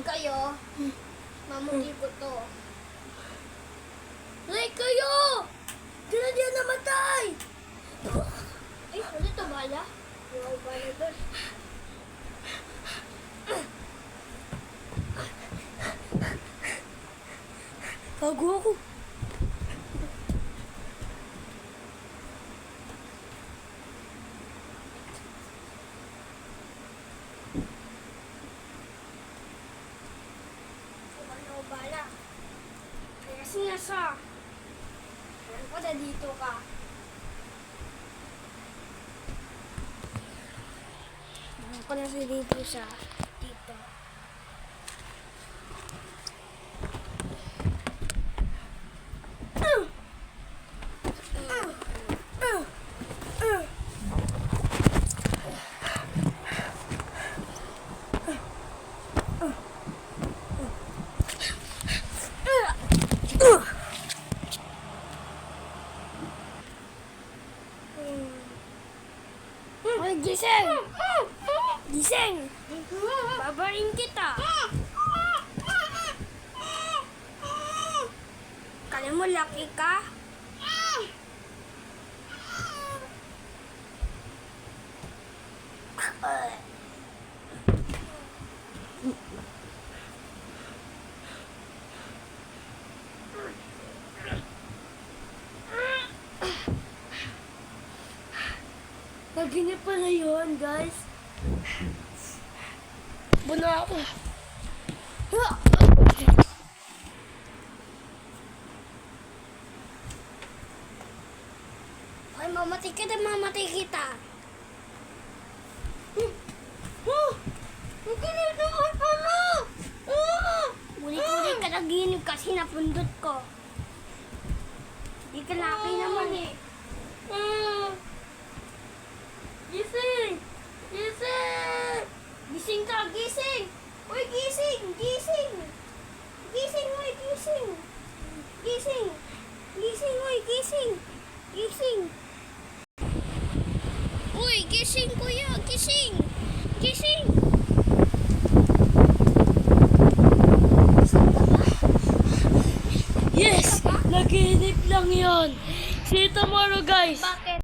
kayo, mamuti ko to. Ay, kayo! Di na diyan namatay! Ay, ano ito bala? Wow, bala doon. Bago ako. Ano bala? Kaya sinasa. Ano pa na dito ka? Ano pa na dito sa dito? Ay, gising! Gising! Babaring kita! Kala mo laki ka? Naginip pala yun, guys. Buna ako. Ay, mamatay ka na, mamatay kita. Naginip naman pala. Ulit-ulit ka naginip kasi napundot ko. Di ka laki naman eh. Gising! Gising! Gising ka! Gising! Uy, gising! Gising! Gising! Uy, gising! Gising! Gising! Uy, gising! Gising! Uy, gising kuya! Gising! Gising! Yes! Naginip lang yon. See you tomorrow, guys.